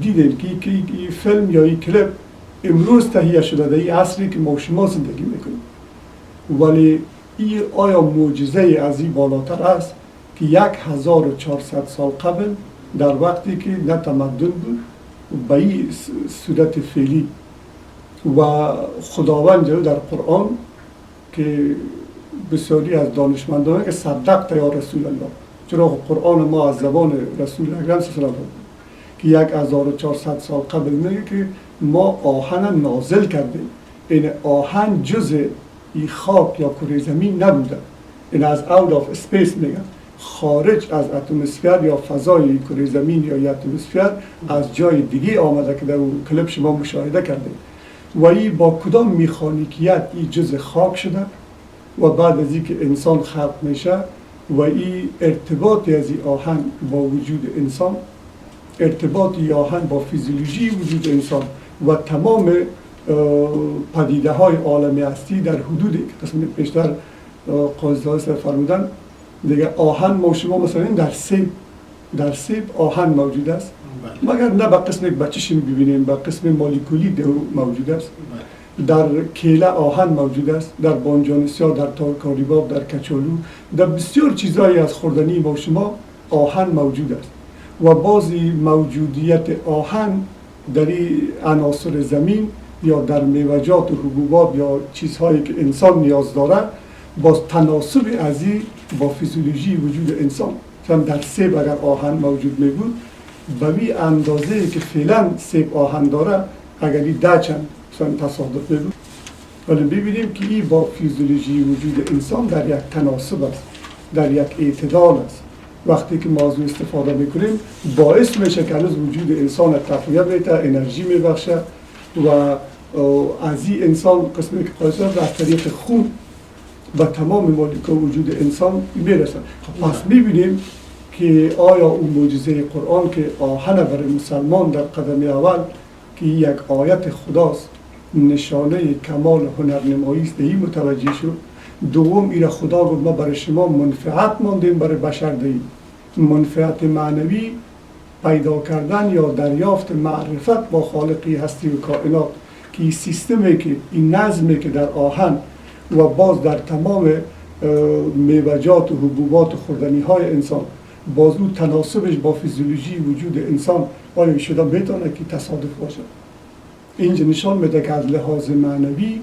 دیدین که این فیلم یا این کلیپ امروز تهیه شده در این عصری که ما شما زندگی میکنیم، ولی این آیا معجزه از این بالاتر است که 1400 سال قبل در وقتی که نه تمدن بود به این صورت فعلی و خداوند در قرآن که بسیاری از دانشمندان که صدقت یا رسول الله، چرا قرآن ما از زبان رسول اکرم صلی الله علیه و که 1400 سال قبل میگه که ما آهن نازل کردیم. این آهن جز این خاک یا کره زمین نبوده، این از out of space میگن، خارج از اتمسفر یا فضای کره زمین یا اتمسفر از جای دیگه آمده که در اون کلیپ شما مشاهده کردید. و این با کدام مکانیکیت این جز خاک شده و بعد از اینکه انسان خلق میشه و این ارتباطی از این آهن با وجود انسان، ارتباطی آهن با فیزیولوژی وجود انسان و تمام پدیده های عالم هستی در حدودی که قسم پیشتر قاضی فرمودن دیگه آهن ما شما مثلا در سیب آهن موجود است، مگر نه به قسم یک بچه‌ش ببینیم، به قسم مولکولی موجود است. در کیله آهن موجود است، در بانجان سیاه، در تارکاریباب، در کچالو، در بسیار چیزایی از خوردنی ما شما آهن موجود است. و بعضی موجودیت آهن در عناصر زمین یا در میوه‌جات و حبوبات یا چیزهایی که انسان نیاز داره با تناسب از این با فیزیولوژی وجود انسان. مثلا در سیب اگر آهن موجود می بود به این اندازه که فعلا سیب آهن داره اگر این چند مثلا تصادف می بود، ولی ببینیم که این با فیزیولوژی وجود انسان در یک تناسب است، در یک اعتدال است. وقتی که موضوع استفاده میکنیم باعث میشه که از وجود انسان تقویه بیته، انرژی میبخشه و از این انسان قسمی که قایصه از طریق خون به تمام مولکول وجود انسان میرسن. پس میبینیم که آیا اون معجزه قرآن که آهن برای مسلمان در قدم اول که یک آیت خداست، نشانه کمال هنرنمایی است، این متوجه شد. دوم ایره خدا گفت ما برای شما منفعت ماندیم برای بشر دهیم، منفعت معنوی پیدا کردن یا دریافت معرفت با خالقی هستی و کائنات که این سیستمی که این نظمی که در آهن و باز در تمام میوه‌جات و حبوبات و خوردنی های انسان باز اون تناسبش با فیزیولوژی وجود انسان آیا شده میتونه که تصادف باشه. اینجا نشان میده که از لحاظ معنوی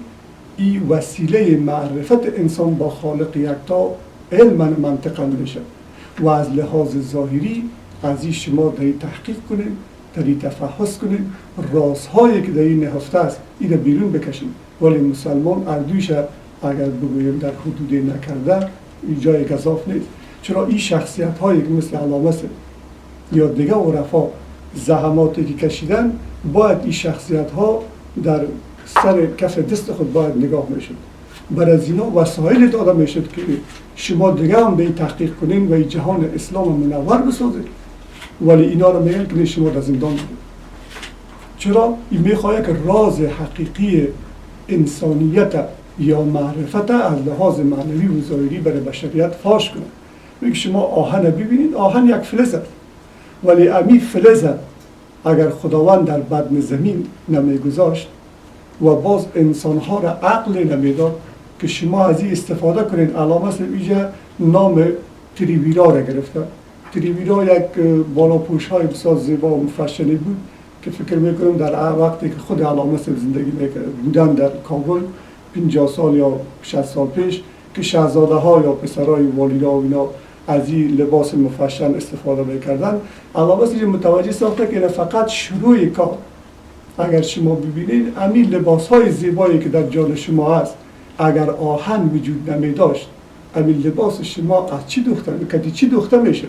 این وسیله معرفت انسان با خالق یکتا علما منطقا میشه و از لحاظ ظاهری از این شما در این تحقیق کنیم، در این تفحص کنیم، رازهایی که در این نهفته است این بیرون بکشیم. ولی مسلمان اردوش اگر بگویم در حدود نکرده این جای گزاف نیست. چرا این شخصیت هایی که مثل علامه یا دیگه عرفا زحماتی که کشیدن باید این شخصیت ها در سر کف دست خود باید نگاه میشد. برای از اینا وسایل داده میشد که شما دیگه هم به این تحقیق کنین و این جهان اسلام منور بسازید، ولی اینا رو میگن که شما در زندان بدید. چرا؟ این میخواه که راز حقیقی انسانیت یا معرفت از لحاظ معنوی و ظاهری برای بشریت فاش کنه. میگه شما آهن ببینید، آهن یک فلز است، ولی امی فلز اگر خداوند در بدن زمین نمیگذاشت و باز انسانها را عقل نمیداد که شما از این استفاده کنید. علامه اینجا نام تریویرا را گرفته. تریویرا یک بالاپوش های بسیار زیبا و مفشنی بود که فکر میکنم در وقتی که خود علامه زندگی بودن در کابل 50 سال یا 60 سال پیش که شاهزاده ها یا پسرای والیدا و اینا از این لباس مفشن استفاده میکردن. علامه اینجا متوجه ساخته که فقط شروع کار. اگر شما ببینید همین لباس های زیبایی که در جان شما هست اگر آهن وجود نمی داشت همین لباس شما از چی دوخته میکردی؟ چی دوخته میشد؟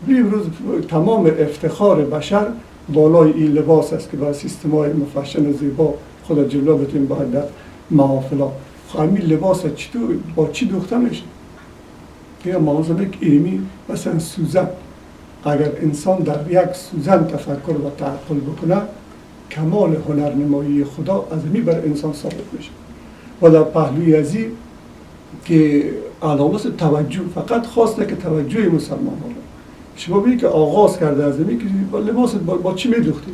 امروز تمام افتخار بشر بالای این لباس است که با سیستم های مفشن زیبا خود جلو بتونیم باید در محافلا. همین لباس با چی دوخته میشه؟ که موضوع یک علمی مثلا سوزن، اگر انسان در یک سوزن تفکر و تعقل بکنه کمال هنرنمایی خدا از می بر انسان ثابت میشه. و در پهلوی ازی که علامه توجه فقط خواسته که توجه مسلمان ها شما ببینید که آغاز کرده از این که لباس با چی می‌دوختی؟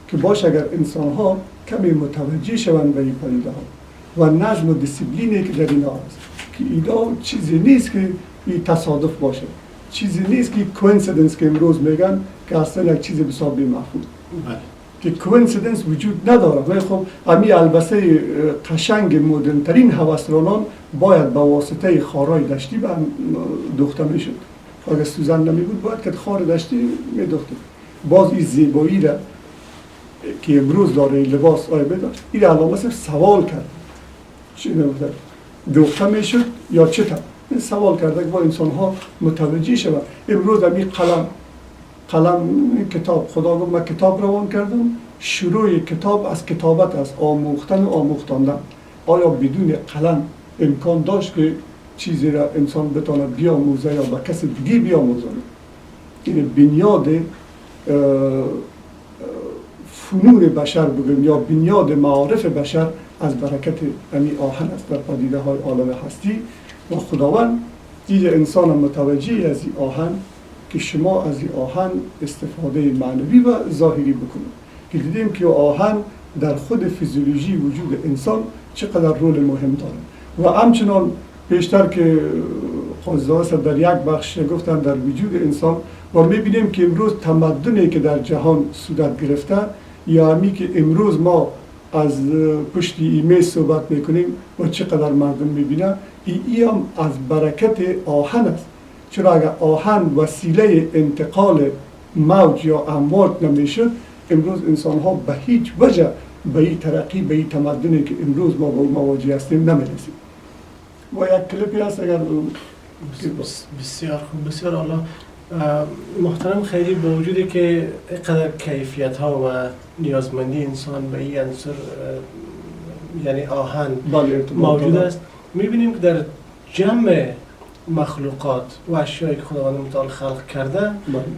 که باشه اگر انسان ها کمی متوجه شوند به این پدیده ها و نظم و دیسیپلینی که در اینا هست که اینا چیزی نیست که این تصادف باشه، چیزی نیست که کوینسیدنس که امروز میگن که اصلا یک چیز بسیار بی‌مفهوم که کوینسیدنس وجود نداره. ولی خب امی البسه قشنگ مدرن ترین هوسرانان باید به واسطه خارای دشتی به دوخته میشد. اگر سوزن نمی بود باید که خار دشتی میدوخته. باز این زیبایی را که امروز داره این لباس آیا بداشت این علامه صرف سوال کرد چی نمیده دوخته میشد یا چه تا این سوال کرده که با انسان ها متوجه شود. امروز امی قلم کتاب خدا گفت من کتاب روان کردم، شروع کتاب از کتابت است، آموختن و آموختاندن. آیا بدون قلم امکان داشت که چیزی را انسان بتونه بیاموزه یا با کسی دیگه بیاموزه؟ این بنیاد فنون بشر بگیم یا بنیاد معارف بشر از برکت امی آهن است در پدیده های عالم هستی. و خداوند دید انسان متوجه از این آهن که شما از این آهن استفاده معنوی و ظاهری بکنید که دیدیم که آهن در خود فیزیولوژی وجود انسان چقدر رول مهم داره. و همچنان پیشتر که خواستگاه در یک بخش گفتن در وجود انسان و میبینیم که امروز تمدنی که در جهان صورت گرفته یا همی که امروز ما از پشت ایمیل صحبت میکنیم و چقدر مردم میبینن این هم از برکت آهن است. چرا اگر آهن وسیله انتقال موج یا امواج نمیشد امروز انسان ها به هیچ وجه به این ترقی به این تمدنی که امروز ما با مواجه هستیم نمیرسیم. و یک کلیپی هست اگر بسیار خوب بسیار عالی. محترم خیری با وجودی که اینقدر کیفیت ها و نیازمندی انسان به این عنصر یعنی آهن موجود است، میبینیم که در جمع مخلوقات و اشیایی که خداوند متعال خلق کرده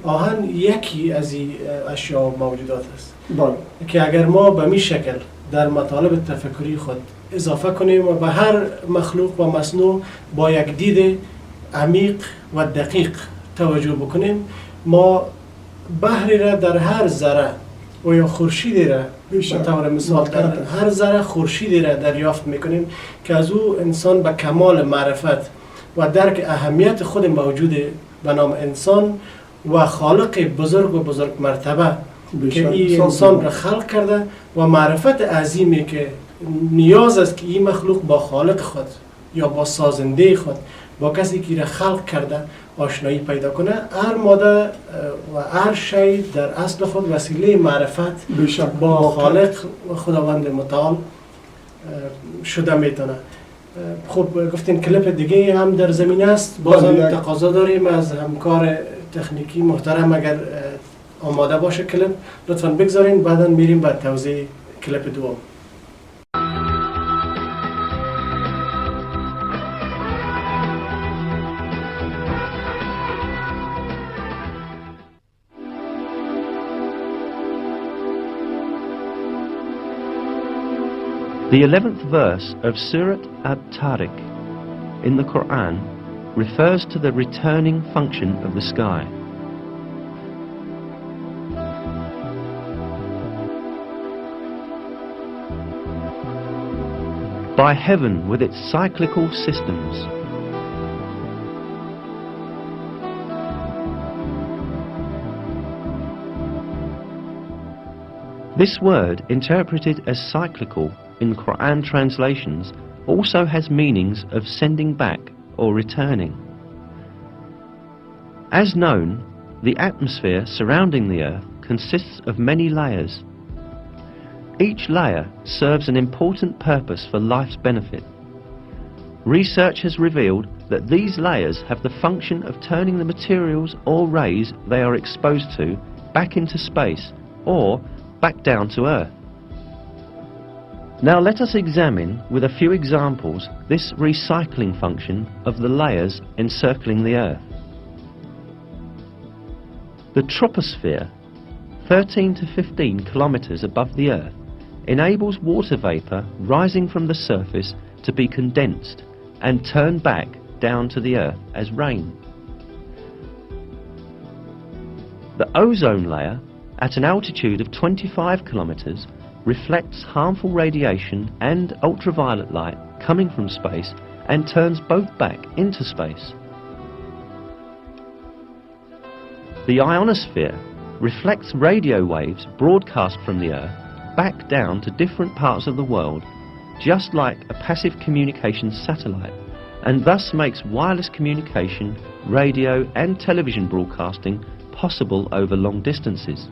آهن یکی از این اشیا و موجودات است که اگر ما به می شکل در مطالب تفکری خود اضافه کنیم و به هر مخلوق و مصنوع با یک دید عمیق و دقیق توجه بکنیم ما بحری را در هر ذره و یا خورشیدی را به طور مثال در هر ذره خورشیدی را دریافت میکنیم که از او انسان به کمال معرفت و درک اهمیت خود موجود به نام انسان و خالق بزرگ و بزرگ مرتبه که این انسان را خلق کرده و معرفت عظیمی که نیاز است که این مخلوق با خالق خود یا با سازنده خود با کسی که را خلق کرده آشنایی پیدا کنه. هر ماده و هر شی در اصل خود وسیله معرفت با خالق و خداوند متعال شده میتونه. خب گفتین کلیپ دیگه هم در زمین است، باز هم تقاضا داریم از همکار تکنیکی محترم اگر آماده باشه کلیپ لطفاً بگذارین، بعدا میریم به توضیح کلیپ دوم. The 11th verse of Surat At-Tariq in the Quran refers to the returning function of the sky. By heaven with its cyclical systems. This word, interpreted as cyclical in Quran translations, also has meanings of sending back or returning. As known, the atmosphere surrounding the Earth consists of many layers. Each layer serves an important purpose for life's benefit. Research has revealed that these layers have the function of turning the materials or rays they are exposed to back into space or back down to Earth. Now let us examine with a few examples this recycling function of the layers encircling the Earth. The troposphere, 13 to 15 kilometers above the Earth, enables water vapor rising from the surface to be condensed and turned back down to the Earth as rain. The ozone layer, at an altitude of 25 kilometers, reflects harmful radiation and ultraviolet light coming from space and turns both back into space. The ionosphere reflects radio waves broadcast from the Earth back down to different parts of the world, just like a passive communications satellite, and thus makes wireless communication, radio and television broadcasting possible over long distances.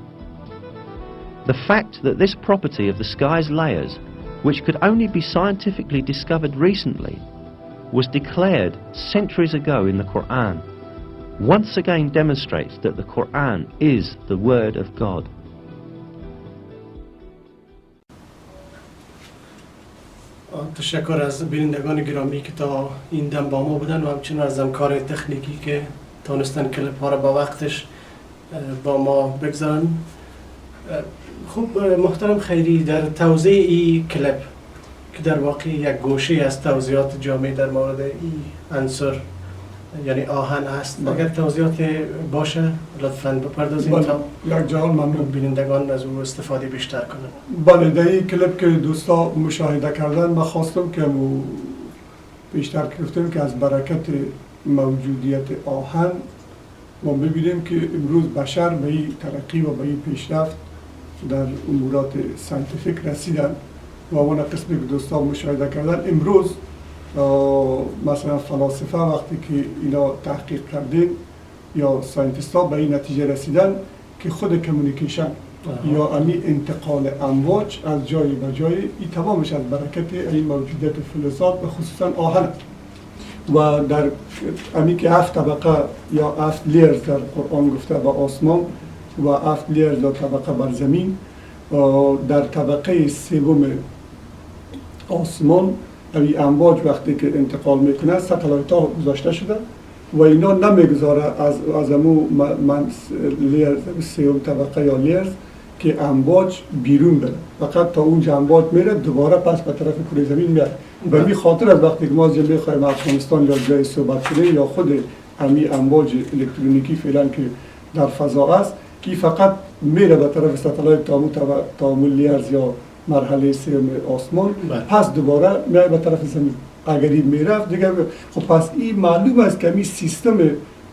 The fact that this property of the sky's layers, which could only be scientifically discovered recently, was declared centuries ago in the Quran, once again demonstrates that the Quran is the word of God. تشکر از بینندگان گرامی که تا این دم با ما بودن و همچنین از همکار تکنیکی که تونستن کلیپ ها را با وقتش با ما بگذارن. خب محترم خیری، در توضیح این کلیپ که در واقع یک گوشه از توضیحات جامعه در مورد این عنصر یعنی آهن است، اگر توضیحات باشه لطفاً بپردازیم تا یک جهان ممنون. بینندگان از او استفاده بیشتر کنند. بله، در این کلیپ که دوستا مشاهده کردن من خواستم که بیشتر گفتیم که از برکت موجودیت آهن ما ببینیم که امروز بشر به این ترقی و به این پیشرفت در امورات ساینتیفیک رسیدن و اون قسمی که دوستا مشاهده کردن. امروز مثلا فلاسفه وقتی که اینا تحقیق کردن یا ساینتیست ها به این نتیجه رسیدن که خود کمیونیکیشن یا امی انتقال امواج از جای به جای این تمامش از برکت این موجودیت فلزات و خصوصا آهن و در امی که 7 طبقه یا 7 لیرز در قرآن گفته به آسمان و 7 لیرز یا طبقه بر زمین، در طبقه سوم آسمان این امواج وقتی که انتقال میکنه ستلایت ها گذاشته شده و اینا نمیگذاره از امو لیرز سوم طبقه یا لیرز که امواج بیرون بره، فقط تا اونجا امواج میره دوباره پس به طرف کره زمین میاد. به این خاطر از وقتی که ما از میخوایم افغانستان یا جای صحبت کنیم یا خود امی امواج الکترونیکی فعلا که در فضا است که فقط میره به طرف ستلایت تا امو لیرز یا مرحله سوم آسمان، پس دوباره میاد به طرف زمین. اگر این میرفت دیگه خب پس این معلوم است که این سیستم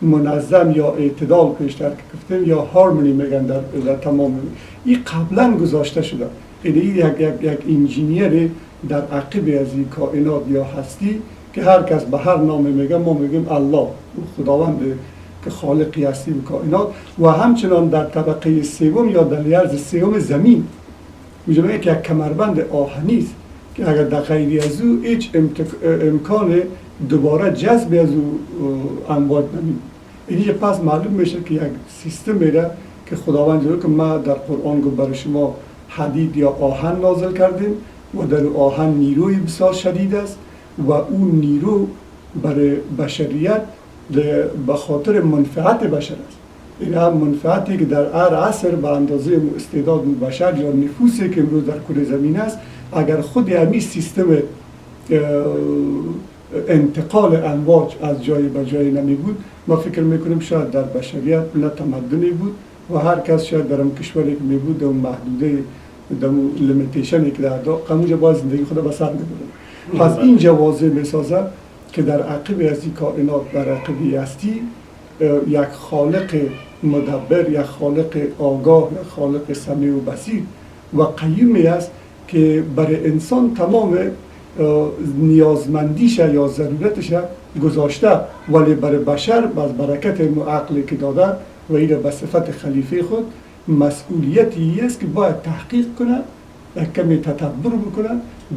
منظم یا اعتدال پیشتر که گفتیم یا هارمونی میگن در تمام این قبلا گذاشته شده. یعنی یک انجینیر در عقب از این کائنات یا هستی که هر کس به هر نام میگه، ما میگیم الله خداوند که خالقی هستی به کائنات و همچنان در طبقه سوم یا در لیرز سوم زمین میگه که یک کمربند آهنی است که اگر در غیری از او هیچ امکان دوباره جذب از او امواج نمید. اینجا پس معلوم میشه که یک سیستم میره که خداوند جلو که ما در قرآن گفت برای شما حدید یا آهن نازل کردیم و در آهن نیروی بسیار شدید است و اون نیرو برای بشریت به خاطر منفعت بشر است. این هم منفعتی که در هر عصر به اندازه استعداد بشر یا نفوسی که امروز در کره زمین است، اگر خود همین سیستم انتقال امواج از جای به جای نمی بود، ما فکر میکنیم شاید در بشریت نه تمدنی بود و هر کس شاید در اون کشوری که می بود در اون محدوده در اون لیمیتیشنی که در همونجا باید زندگی خود به سر میبرد. پس این جوازه میسازه که در عقب از این کائنات در عقبی هستی یک خالق مدبر، یک خالق آگاه، یک خالق سمیع و بصیر و قیومی است که برای انسان تمام نیازمندیش یا ضرورتش گذاشته، ولی برای بشر از برکت عقلی که داده و این به صفت خلیفه خود مسئولیتی است که باید تحقیق کنه، کمی تدبر بکنه،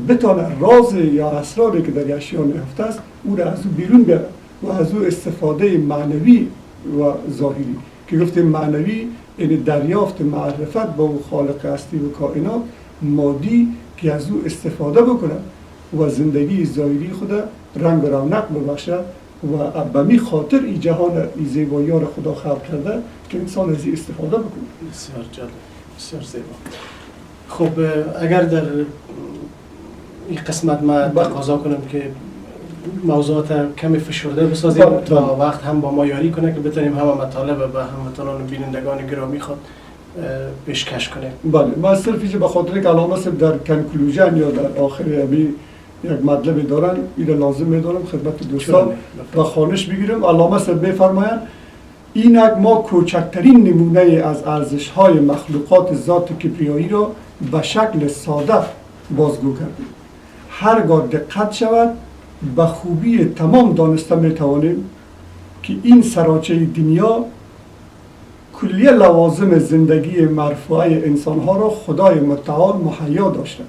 بتونه راز یا اسراری که در اشیاء نهفته است او را از او بیرون بیاره و از او استفاده معنوی و ظاهری که گفتیم معنوی یعنی دریافت معرفت با اون خالق هستی و کائنات، مادی که از او استفاده بکنه و زندگی ظاهری خود رنگ و رونق ببخشه و به می خاطر این جهان این زیبایی را خدا خلق کرده که انسان از این استفاده بکنه. بسیار جالب، بسیار زیبا. خب اگر در این قسمت ما تقاضا کنم که موضوعات کمی فشرده بسازیم بله، تا بله. وقت هم با ما یاری کنه که بتونیم همه مطالب به هموطنان و بینندگان گرامی خود پیشکش کنیم. بله، ما صرفی که به خاطر که علامه صاحب در کنکلوژن یا در آخر یک مطلب دارن این لازم میدارم خدمت دوستان و خواهش بگیرم. علامه صاحب میفرمایند اینک ما کوچکترین نمونه از ارزش‌های مخلوقات ذات کبریایی را به شکل ساده بازگو کردیم. هرگاه دقت شود به خوبی تمام دانسته میتوانیم که این سراچه دنیا کلیه لوازم زندگی مرفوعه انسانها را خدای متعال مهیا داشته.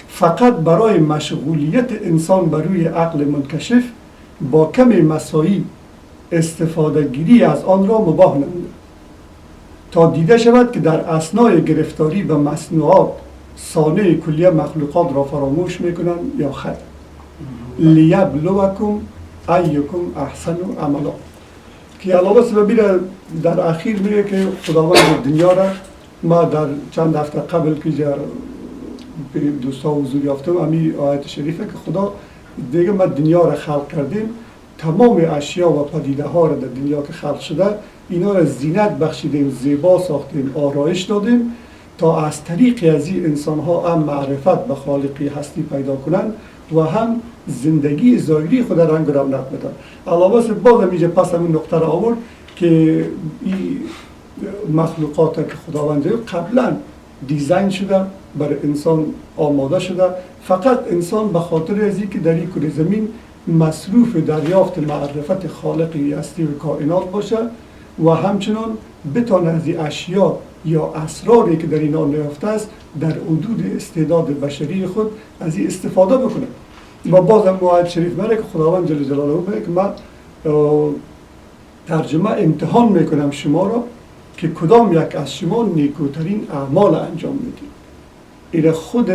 فقط برای مشغولیت انسان بر روی عقل منکشف با کمی مساعی استفاده گیری از آن را مباح نموده تا دیده شود که در اثنای گرفتاری به مصنوعات صانع کلیه مخلوقات را فراموش میکنند یا خیر. لیبلوکم ایکم احسن عملا که علاوه سبب در اخیر میگه که خداوند دنیا را ما در چند هفته قبل که به دوستا حضور یافتم امی آیت شریفه که خدا دیگه ما دنیا را خلق کردیم، تمام اشیا و پدیده ها را در دنیا که خلق شده اینا را زینت بخشیدیم، زیبا ساختیم، آرایش دادیم تا از طریق از این انسان ها هم معرفت به خالقی هستی پیدا کنند و هم زندگی ظاهری خود رنگ و رونق بدن. علاوه باز میجه پس همین نقطه را آورد که این مخلوقات که خداوند قبلا دیزاین شده برای انسان آماده شده، فقط انسان به خاطر از اینکه در این کره زمین مصروف دریافت معرفت خالقی هستی و کائنات باشه و همچنان بتونه از این اشیا یا اسراری که در اینا نیافته است در حدود استعداد بشری خود از این استفاده بکنه. ما بازم آیت شریف میگه که خداوند جل جلاله میگه که من ترجمه امتحان میکنم شما را که کدام یک از شما نیکوترین اعمال انجام میدید. این خود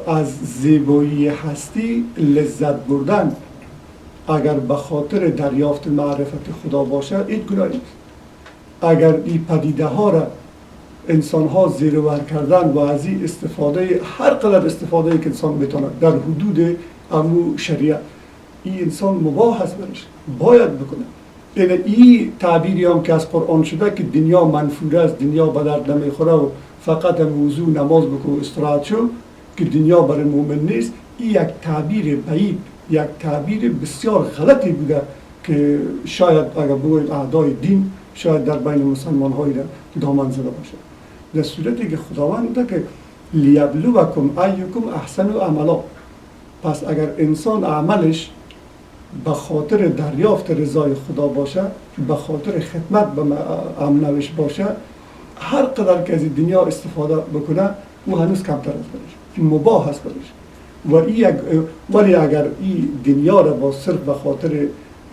از زیبایی هستی لذت بردن اگر به خاطر دریافت معرفت خدا باشه هیچ گناهی نیست. اگر این پدیده ها را انسان ها زیر و بر کردن و از این استفاده هر قدر استفاده که انسان بتونه در حدود امو شریعت این انسان مباح هست برش باید بکنه. این تعبیری هم که از قرآن شده که دنیا منفوره است، دنیا به درد نمیخوره و فقط موضوع نماز بکن و استراحت شو که دنیا برای مومن نیست، این یک تعبیر بعید، یک تعبیر بسیار غلطی بوده که شاید اگر بگوید اعدای دین شاید در بین مسلمان های دامن زده باشه. در صورتی که خداوند ده که لیبلوکم ایکم احسن عملا، پس اگر انسان عملش به خاطر دریافت رضای خدا باشه، به خاطر خدمت به امنوش باشه، هر قدر که از دنیا استفاده بکنه او هنوز کمتر از برش، مباح هست برش. ولی اگر این دنیا را با صرف به خاطر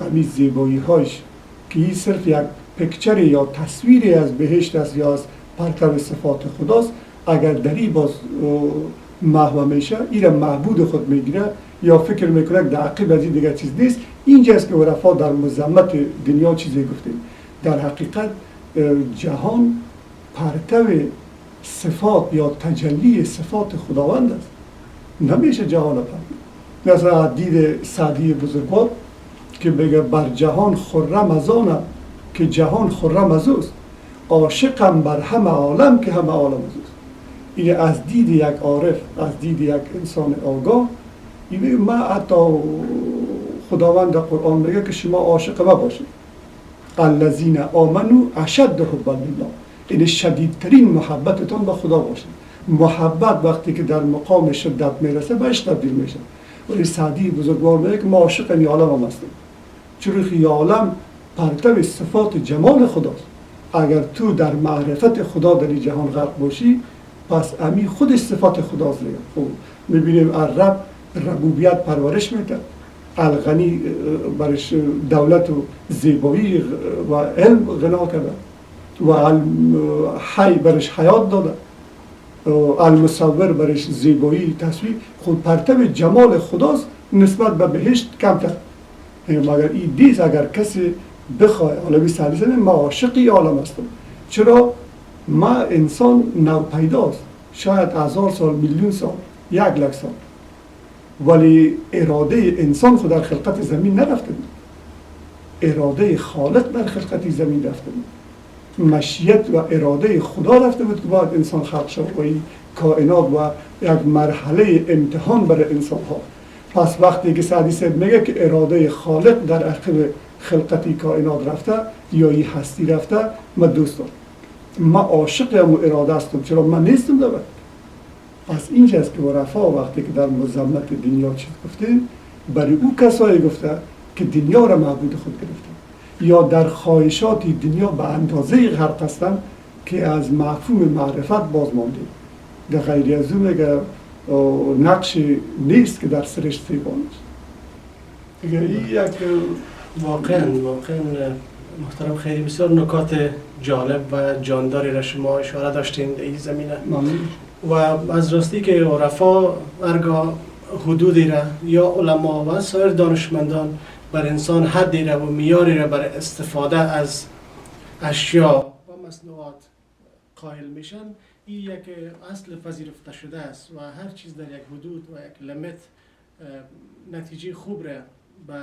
امی زیبایی هایش که این صرف یک پکچر یا تصویری از بهشت است یا از پرتو صفات خداست، اگر دری باز محو میشه این را معبود خود میگیره یا فکر میکنه در عقیب از این دیگر چیز نیست. اینجاست که عرفا در مذمت دنیا چیزی گفتیم. در حقیقت جهان پرتو صفات یا تجلی صفات خداوند است، نمیشه جهان پرتو. مثلا دید سعدی بزرگوار که بگه بر جهان خرم از آنم که جهان خرم از اوست، عاشقم بر همه عالم که همه عالم از اوست. این از دید یک عارف، از دید یک انسان آگاه، این ما حتی خداوند قرآن میگه که شما عاشق ما باشید. الذین آمنوا اشد حبا لله، این شدیدترین محبتتان به خدا باشید. محبت وقتی که در مقام شدت میرسه به عشق تبدیل میشه. ولی سعدی بزرگوار میگه که ما عاشق این عالم هم هستیم، چون این عالم پرتو صفات جمال خداست. اگر تو در معرفت خدا در این جهان غرق باشی پس امی خودش صفات خداست. خب میبینیم الرب ربوبیت پرورش میده، الغنی برش دولت و زیبایی و علم غنا کرده و الحی برش حیات داده، المصور برش زیبایی تصویر. خود پرتو جمال خداست نسبت به بهشت کمتر. مگر این دیز اگر کسی بخواه حالا سلیسه ما عاشقی عالم هستم، چرا ما انسان نو پیداست، شاید 1000 سال، میلیون سال، 1,00,000 سال، ولی اراده انسان خود در خلقت زمین نرفته بود، اراده خالق در خلقت زمین رفته بود، مشیت و اراده خدا رفته بود که باید انسان خلق شد و این کائنات و یک مرحله امتحان برای انسان ها. پس وقتی که سعدی صاحب میگه که اراده خالق در عقب خلقتی کائنات رفته یا این هستی رفته، من دوست دارم، من عاشق همون اراده هستم، چرا من نیستم دارم. پس اینجاست که عرفا وقتی که در مذمت دنیا چیز گفته، برای او کسایی گفته که دنیا را معبود خود گرفته یا در خواهشات دنیا به اندازه غرق هستند که از مفهوم معرفت باز مانده. در غیر از اون میگه نقش نیست که در سرش سیبان است. یک واقعا محترم خیلی بسیار نکات جالب و جانداری را شما اشاره داشتین در این زمینه. و از راستی که عرفا هرگاه حدودی را یا علما و سایر دانشمندان بر انسان حدی را و معیاری را برای استفاده از اشیا و مصنوعات قائل میشن، این یک اصل پذیرفته شده است و هر چیز در یک حدود و یک لیمیت نتیجه خوب را به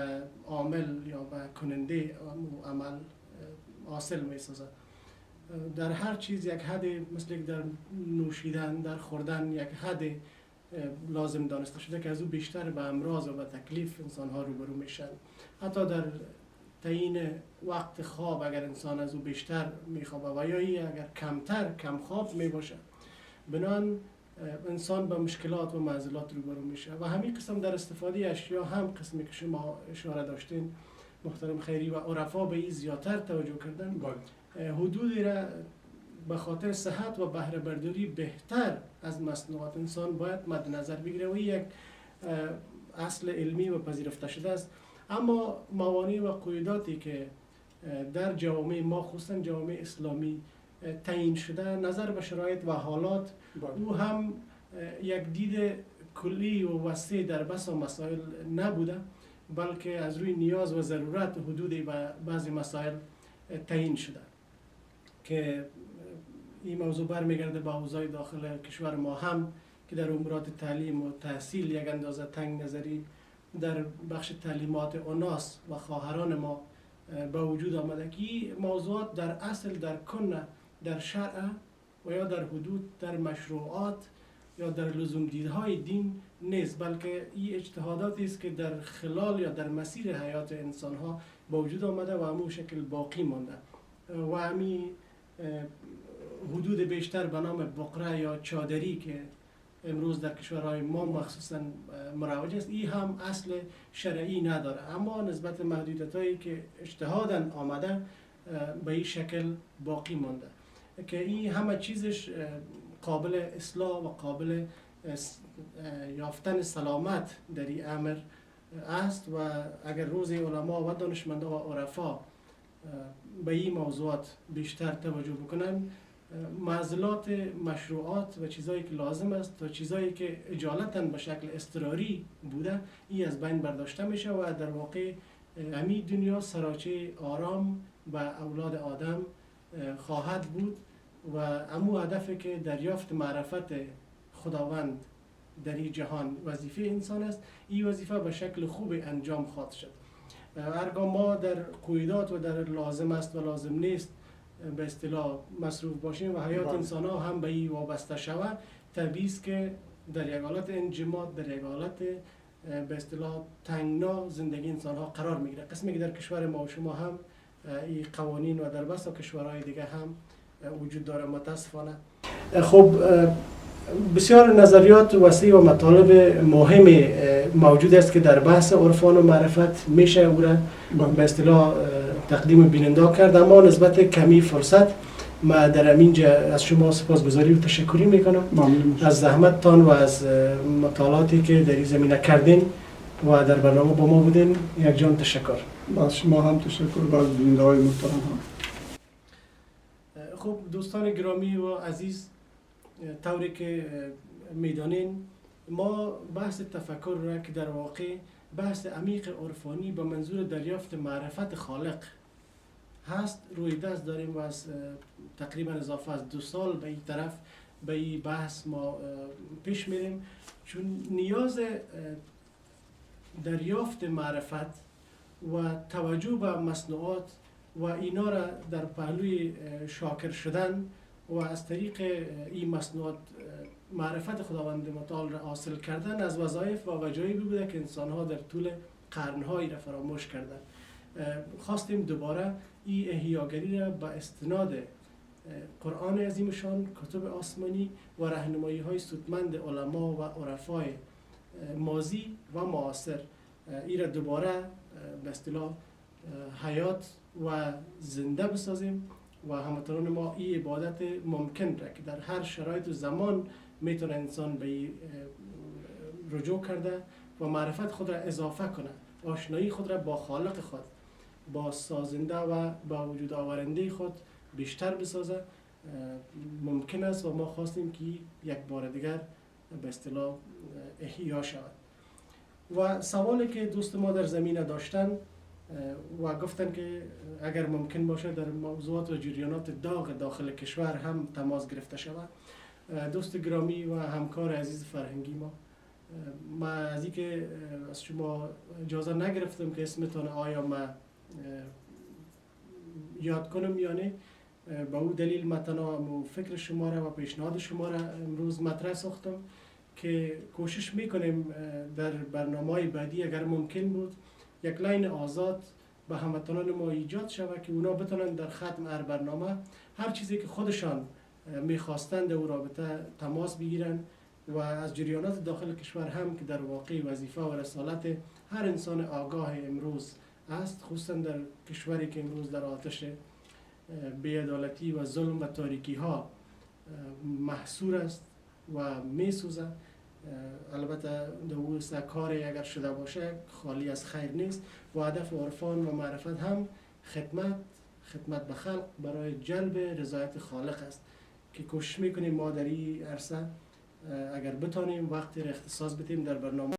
عامل یا به کننده عمل حاصل میسازه. در هر چیز یک حد، مثل در نوشیدن، در خوردن یک حد لازم دانسته شده که از او بیشتر به امراض و به تکلیف انسان ها روبرو میشن. حتی در تعیین وقت خواب اگر انسان از او بیشتر میخوابه و یا اگر کم خواب میباشه، بنان انسان به مشکلات و معضلات روبرو میشه. و همین قسم در استفاده اشیا هم قسمی که شما اشاره داشتین محترم خیری و عرفا به این زیادتر توجه کردن، حدودی را به خاطر صحت و بهره برداری بهتر از مصنوعات انسان باید مد نظر بگیره و یک اصل علمی و پذیرفته شده است. اما موانع و قیوداتی که در جوامع ما خصوصا جوامع اسلامی تعیین شده نظر به شرایط و حالات، او هم یک دید کلی و وسیع در بسا مسائل نبوده، بلکه از روی نیاز و ضرورت حدودی به بعضی مسائل تعیین شده که این موضوع برمیگرده به اوضاع داخل کشور ما هم که در امورات تعلیم و تحصیل یک اندازه تنگ نظری در بخش تعلیمات اوناس و خواهران ما به وجود آمده که این موضوعات در اصل در کن در شرع و یا در حدود در مشروعات یا در لزوم دیدهای دین نیست، بلکه این اجتهاداتی است که در خلال یا در مسیر حیات انسان ها به وجود آمده و همون شکل باقی مانده و همین حدود بیشتر به نام بقره یا چادری که امروز در کشورهای ما مخصوصا مروج است، این هم اصل شرعی نداره، اما نسبت محدودیتایی که اجتهادا آمده به این شکل باقی مانده که این همه چیزش قابل اصلاح و قابل یافتن سلامت در این امر است. و اگر روز علما و دانشمندان و عرفا به این موضوعات بیشتر توجه بکنن، معضلات مشروعات و چیزایی که لازم است تا چیزایی که اجالتا به شکل اضطراری بوده این از بین برداشته میشه و در واقع همین دنیا سراچه آرام به اولاد آدم خواهد بود و همو هدفی که دریافت معرفت خداوند در این جهان وظیفه انسان است، این وظیفه به شکل خوب انجام خواهد شد. هرگاه ما در قیودات و در لازم است و لازم نیست به اصطلاح مصروف باشیم و حیات انسان ها هم به این وابسته شود، طبیعی است که در یک حالت انجماد، در یک حالت به اصطلاح تنگنا زندگی انسان ها قرار میگیره. قسمی که در کشور ما و شما هم این قوانین و در بسا کشورهای دیگه هم وجود داره متاسفانه. خب بسیار نظریات وسیع و مطالب مهم موجود است که در بحث عرفان و معرفت میشه او را به اصطلاح تقدیم بیننده کرد، اما نسبت کمی فرصت ما در اینجا از شما سپاسگزاری و تشکری میکنم از زحمتتان و از مطالعاتی که در این زمینه کردین و در برنامه با ما بودین. یک جان تشکر. از شما هم تشکر و از بیننده های محترم هم. خب دوستان گرامی و عزیز، طوری که میدانین ما بحث تفکر را که در واقع بحث عمیق عرفانی به منظور دریافت معرفت خالق هست روی دست داریم و از تقریبا اضافه از 2 سال به این طرف به این بحث ما پیش میریم، چون نیاز دریافت معرفت و توجه به مصنوعات و اینا را در پهلوی شاکر شدن و از طریق این مصنوعات معرفت خداوند متعال را حاصل کردن از وظایف و وجایبی بوده که انسان‌ها در طول قرن‌هایی را فراموش کردند. خواستیم دوباره این احیاگری را به استناد قرآن عظیم شان، کتب آسمانی و راهنمایی‌های سودمند علما و عرفای ماضی و معاصر این را دوباره به اصطلاح حیات و زنده بسازیم و هموطنان ما این عبادت ممکن را که در هر شرایط و زمان میتونه انسان به این رجوع کرده و معرفت خود را اضافه کنه، آشنایی خود را با خالق خود، با سازنده و با وجود آورنده خود بیشتر بسازه ممکن است و ما خواستیم که یک بار دیگر به اصطلاح احیا شود. و سوالی که دوست ما در زمینه داشتن و گفتن که اگر ممکن باشه در موضوعات و جریانات داغ داخل کشور هم تماس گرفته شود. دوست گرامی و همکار عزیز فرهنگی ما از اینکه از شما اجازه نگرفتم که اسمتان آیا ما یاد کنم یا نه، به او دلیل متنام فکر شما را و پیشنهاد شما را امروز مطرح ساختم که کوشش میکنیم در برنامه‌های بعدی اگر ممکن بود یک لاین آزاد به هموطنان ما ایجاد شود که اونا بتونن در ختم هر برنامه هر چیزی که خودشان میخواستند او رابطه تماس بگیرن و از جریانات داخل کشور هم که در واقع وظیفه و رسالت هر انسان آگاه امروز است، خصوصا در کشوری که امروز در آتش بی‌عدالتی و ظلم و تاریکی ها محصور است و میسوزه. البته دوست کاری اگر شده باشه خالی از خیر نیست و هدف عرفان و معرفت هم خدمت به خلق برای جلب رضایت خالق است که کوشش میکنیم ما در این عرصه اگر بتانیم وقتی را اختصاص بدیم در برنامه